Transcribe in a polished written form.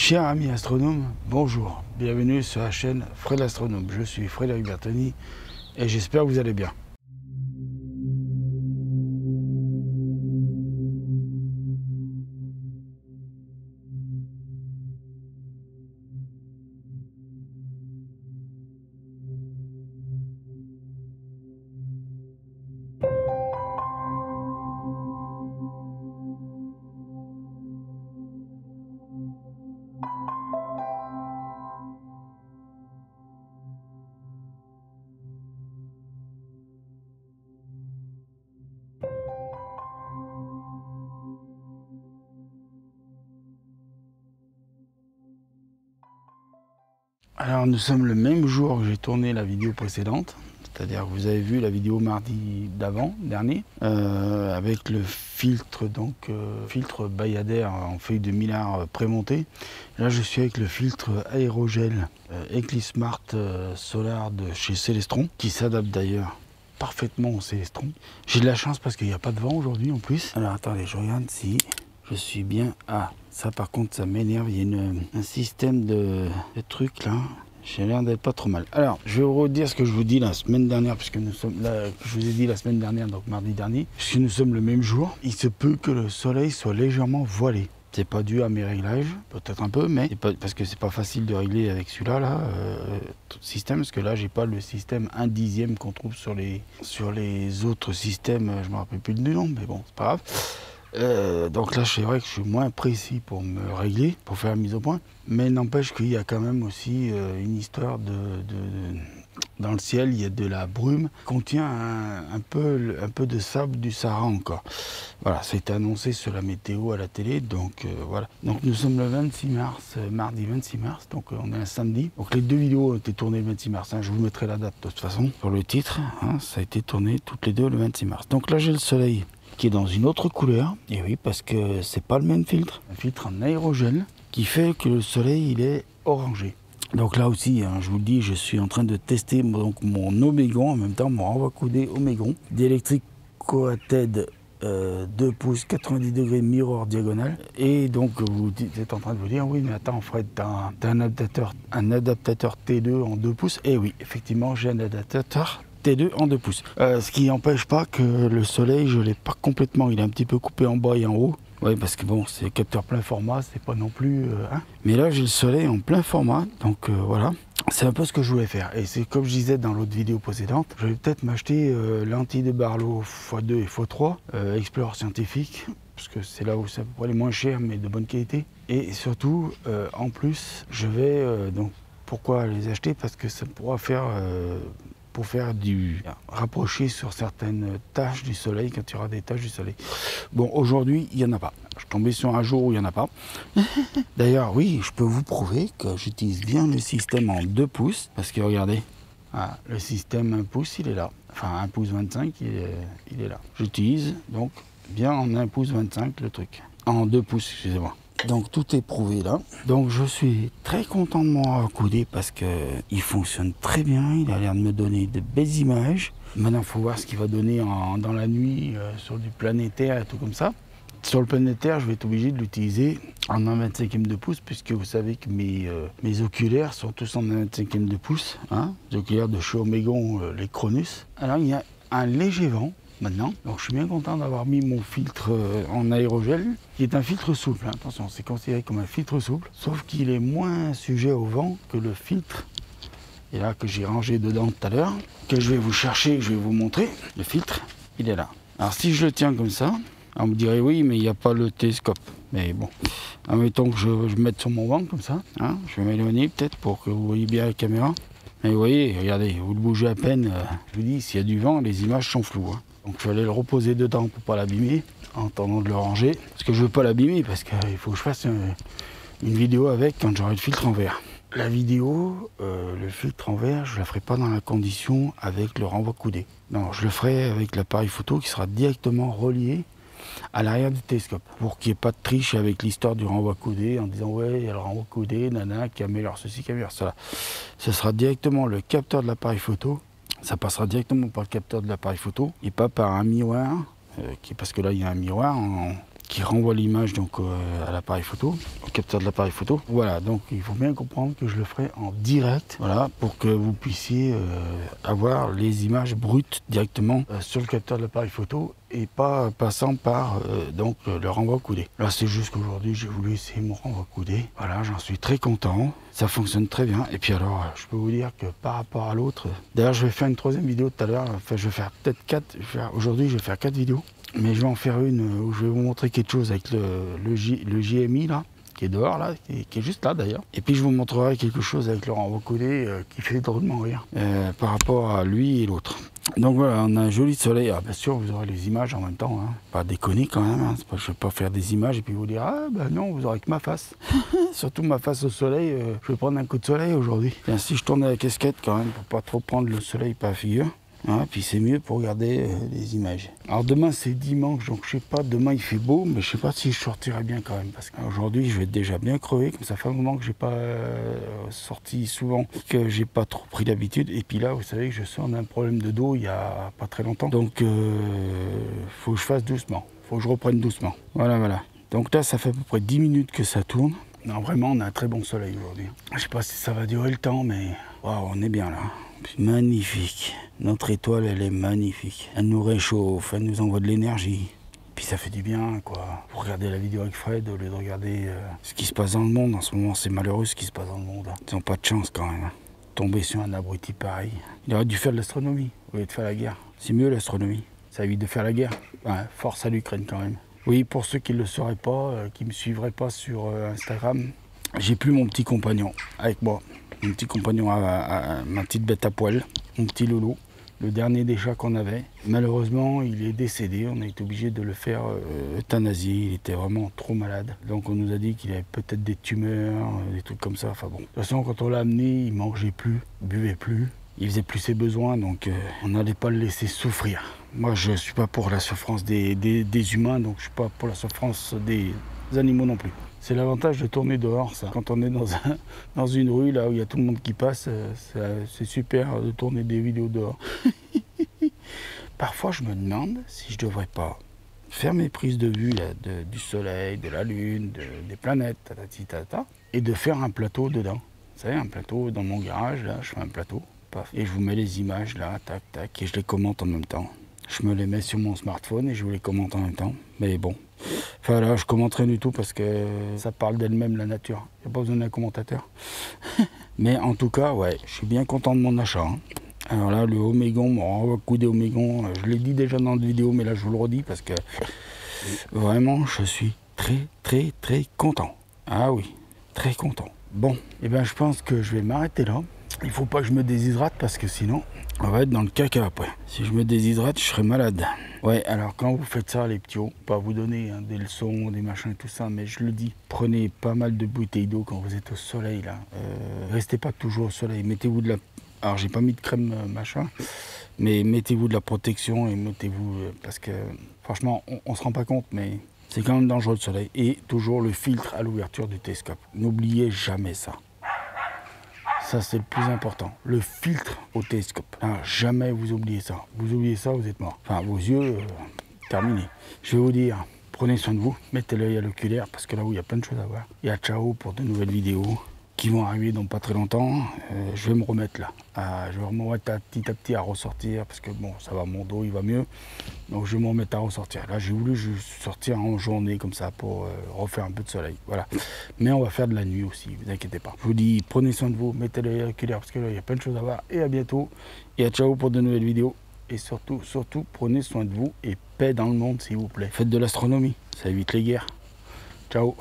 Chers amis astronomes, bonjour, bienvenue sur la chaîne Fred l'Astronome. Je suis Frédéric Bertoni et j'espère que vous allez bien. Alors nous sommes le même jour que j'ai tourné la vidéo précédente, c'est-à-dire que vous avez vu la vidéo mardi dernier, avec le filtre, filtre Bayadère en feuille de millard prémonté. Là je suis avec le filtre aérogel Eclipsmart Solar de chez Celestron, qui s'adapte d'ailleurs parfaitement au Celestron. J'ai de la chance parce qu'il n'y a pas de vent aujourd'hui en plus. Alors attendez, je regarde si je suis bien. Ah, ça par contre ça m'énerve, il y a un système de trucs là. J'ai l'air d'être pas trop mal. Alors, je vais vous redire ce que je vous dis la semaine dernière, puisque nous sommes là, je vous ai dit la semaine dernière, donc mardi dernier, puisque nous sommes le même jour. Il se peut que le soleil soit légèrement voilé. C'est pas dû à mes réglages, peut-être un peu, mais pas, parce que c'est pas facile de régler avec celui-là, tout système, parce que là j'ai pas le système 1/10 qu'on trouve sur les autres systèmes. Je me rappelle plus du nom, mais bon, c'est pas grave. Donc là c'est vrai que je suis moins précis pour me régler, pour faire la mise au point, mais n'empêche qu'il y a quand même aussi une histoire dans le ciel, il y a de la brume qui contient un peu de sable du Sahara encore. Voilà, ça a été annoncé sur la météo à la télé, donc voilà. Donc nous sommes le 26 mars, mardi 26 mars, donc on est un samedi. Donc les deux vidéos ont été tournées le 26 mars, hein, je vous mettrai la date de toute façon sur le titre, hein, ça a été tourné toutes les deux le 26 mars. Donc là j'ai le soleil qui est dans une autre couleur, et oui, parce que c'est pas le même filtre, un filtre en aérogel qui fait que le soleil il est orangé. Donc là aussi, hein, je vous le dis, je suis en train de tester donc mon Omégon, en même temps mon renvoi coudé Omégon d'Electric Coated 2 pouces 90 degrés mirror diagonale. Et donc vous êtes en train de vous dire, oui mais attends Fred, t'as un adaptateur T2 en 2 pouces. Et oui, effectivement j'ai un adaptateur T2 en 2 pouces. Ce qui n'empêche pas que le soleil, je ne l'ai pas complètement, il est un petit peu coupé en bas et en haut. Oui, parce que bon, c'est capteur plein format, c'est pas non plus... hein. Mais là, j'ai le soleil en plein format, donc voilà. C'est un peu ce que je voulais faire. Et c'est comme je disais dans l'autre vidéo précédente, je vais peut-être m'acheter l'anti de Barlow x2 et x3, Explorer scientifique, parce que c'est là où ça pourrait aller moins cher, mais de bonne qualité. Et surtout, en plus, je vais... donc, pourquoi les acheter? Parce que ça pourra faire... pour faire du rapprocher sur certaines taches du soleil, quand il y aura des taches du soleil. Bon, aujourd'hui, il n'y en a pas. Je suis tombé sur un jour où il n'y en a pas. D'ailleurs, oui, je peux vous prouver que j'utilise bien le système en 2 pouces, parce que regardez, ah, le système 1 pouce, il est là. Enfin, 1 pouce 25, il est là. J'utilise donc bien en 1 pouce 25 le truc. En 2 pouces, excusez-moi. Donc tout est prouvé là. Donc je suis très content de mon renvoi coudé parce qu'il fonctionne très bien. Il a l'air de me donner de belles images. Maintenant il faut voir ce qu'il va donner dans la nuit sur du planétaire et tout comme ça. Sur le planétaire, je vais être obligé de l'utiliser en 1/25e de pouce, puisque vous savez que mes oculaires sont tous en 1/25e de pouce. Hein, les oculaires de chez Omégon, les Cronus. Alors il y a un léger vent maintenant, donc je suis bien content d'avoir mis mon filtre en aérogel, qui est un filtre souple, hein. Attention, c'est considéré comme un filtre souple, sauf qu'il est moins sujet au vent que le filtre, et là que j'ai rangé dedans tout à l'heure, que je vais vous chercher, que je vais vous montrer. Le filtre, il est là. Alors si je le tiens comme ça, on me dirait oui, mais il n'y a pas le télescope. Mais bon, admettons que je mette sur mon ventre comme ça, hein, je vais m'éloigner peut-être pour que vous voyez bien la caméra. Mais vous voyez, regardez, vous le bougez à peine. Je vous dis, s'il y a du vent, les images sont floues, hein. Donc je vais aller le reposer dedans pour pas l'abîmer, en attendant de le ranger. Parce que je veux pas l'abîmer, parce qu'il faut que je fasse une vidéo avec quand j'aurai le filtre en verre. La vidéo, le filtre en verre, je la ferai pas dans la condition avec le renvoi coudé. Non, je le ferai avec l'appareil photo qui sera directement relié à l'arrière du télescope, pour qu'il n'y ait pas de triche avec l'histoire du renvoi coudé en disant ouais, il y a le renvoi coudé, nana, qui améliore ceci, qui améliore cela. Ce sera directement le capteur de l'appareil photo, ça passera directement par le capteur de l'appareil photo et pas par un miroir, parce que là il y a un miroir qui renvoie l'image donc à l'appareil photo, au capteur de l'appareil photo. Voilà, donc il faut bien comprendre que je le ferai en direct, voilà, pour que vous puissiez avoir les images brutes directement sur le capteur de l'appareil photo et pas passant par donc le renvoi coudé. Là c'est juste qu'aujourd'hui j'ai voulu essayer mon renvoi coudé. Voilà, j'en suis très content, ça fonctionne très bien. Et puis alors je peux vous dire que par rapport à l'autre, d'ailleurs je vais faire une troisième vidéo tout à l'heure, enfin je vais faire peut-être 4, aujourd'hui je vais faire 4 vidéos, mais je vais en faire une où je vais vous montrer quelque chose avec le JMI là, qui est dehors là, qui est juste là d'ailleurs. Et puis je vous montrerai quelque chose avec le renvoi coudé qui fait drôlement rire par rapport à lui et l'autre. Donc voilà, on a un joli soleil. Ah, bien sûr, vous aurez les images en même temps. Hein. Pas déconner quand même. Hein. Je ne vais pas faire des images et puis vous dire ah ben non, vous aurez que ma face. Surtout ma face au soleil. Je vais prendre un coup de soleil aujourd'hui. Si je tourne la casquette quand même pour pas trop prendre le soleil par la figure. Hein, puis c'est mieux pour regarder les images. Alors demain c'est dimanche, donc je sais pas, demain il fait beau, mais je sais pas si je sortirai bien quand même. Parce qu'aujourd'hui je vais être déjà bien crevé, comme ça fait un moment que j'ai pas sorti souvent, que j'ai pas trop pris l'habitude. Et puis là vous savez que je sors d'un problème de dos il y a pas très longtemps. Donc faut que je fasse doucement, faut que je reprenne doucement. Voilà. Donc là ça fait à peu près 10 minutes que ça tourne. Non vraiment on a un très bon soleil aujourd'hui. Je sais pas si ça va durer le temps, mais wow, on est bien là. Magnifique. Notre étoile, elle est magnifique. Elle nous réchauffe, elle nous envoie de l'énergie. Puis ça fait du bien, quoi. Pour regarder la vidéo avec Fred, au lieu de regarder ce qui se passe dans le monde. En ce moment, c'est malheureux ce qui se passe dans le monde. Ils n'ont pas de chance quand même. Tomber sur un abruti pareil. Il aurait dû faire de l'astronomie, au lieu de faire la guerre. C'est mieux l'astronomie. Ça évite de faire la guerre. Ouais, force à l'Ukraine quand même. Oui, pour ceux qui ne le sauraient pas, qui ne me suivraient pas sur Instagram, j'ai plus mon petit compagnon avec moi. Mon petit compagnon, ma petite bête à poil, mon petit Lolo, le dernier des chats qu'on avait. Malheureusement, il est décédé, on a été obligé de le faire euthanasier, il était vraiment trop malade. Donc on nous a dit qu'il avait peut-être des tumeurs, des trucs comme ça, enfin bon. De toute façon, quand on l'a amené, il mangeait plus, buvait plus, il faisait plus ses besoins, donc on n'allait pas le laisser souffrir. Moi, je ne suis pas pour la souffrance des humains, donc je ne suis pas pour la souffrance des animaux non plus. C'est l'avantage de tourner dehors, ça. Quand on est dans une rue, là où il y a tout le monde qui passe, c'est super de tourner des vidéos dehors. Parfois, je me demande si je ne devrais pas faire mes prises de vue là, du soleil, de la lune, des planètes, et de faire un plateau dedans. Vous savez, un plateau dans mon garage, là, je fais un plateau, paf, et je vous mets les images là, tac, tac, et je les commente en même temps. Je me les mets sur mon smartphone et je vous les commente en même temps. Mais bon, enfin là, je commente rien du tout parce que ça parle d'elle-même, la nature. Il n'y a pas besoin d'un commentateur. Mais en tout cas, ouais, je suis bien content de mon achat. Hein. Alors là, le Omégon, mon renvoi coudé Omégon, je l'ai dit déjà dans la vidéo, mais là, je vous le redis parce que vraiment, je suis très content. Ah oui, très content. Bon, et bien je pense que je vais m'arrêter là. Il faut pas que je me déshydrate parce que sinon, on va être dans le caca après. Si je me déshydrate, je serai malade. Ouais, alors quand vous faites ça, les petits, pas vous donner des leçons, des machins et tout ça, mais je le dis, prenez pas mal de bouteilles d'eau quand vous êtes au soleil, là. Restez pas toujours au soleil, mettez-vous de la... Alors, j'ai pas mis de crème machin, mais mettez-vous de la protection et mettez-vous... parce que, franchement, on se rend pas compte, mais c'est quand même dangereux le soleil. Et toujours le filtre à l'ouverture du télescope. N'oubliez jamais ça. Ça, c'est le plus important. Le filtre au télescope. Alors, jamais vous oubliez ça. Vous oubliez ça, vous êtes mort. Enfin, vos yeux, terminé. Je vais vous dire, prenez soin de vous. Mettez l'œil à l'oculaire parce que là où il y a plein de choses à voir. Et à ciao pour de nouvelles vidéos qui vont arriver dans pas très longtemps. Je vais me remettre là. Je vais me remettre petit à petit à ressortir parce que bon, ça va, mon dos, il va mieux. Donc je vais me remettre à ressortir. Là, j'ai voulu sortir en journée comme ça pour refaire un peu de soleil. Voilà. Mais on va faire de la nuit aussi, vous inquiétez pas. Je vous dis, prenez soin de vous, mettez l'œil à l'oculaire parce que là, il y a plein de choses à voir. Et à bientôt. Et à ciao pour de nouvelles vidéos. Et surtout, prenez soin de vous et paix dans le monde, s'il vous plaît. Faites de l'astronomie, ça évite les guerres. Ciao.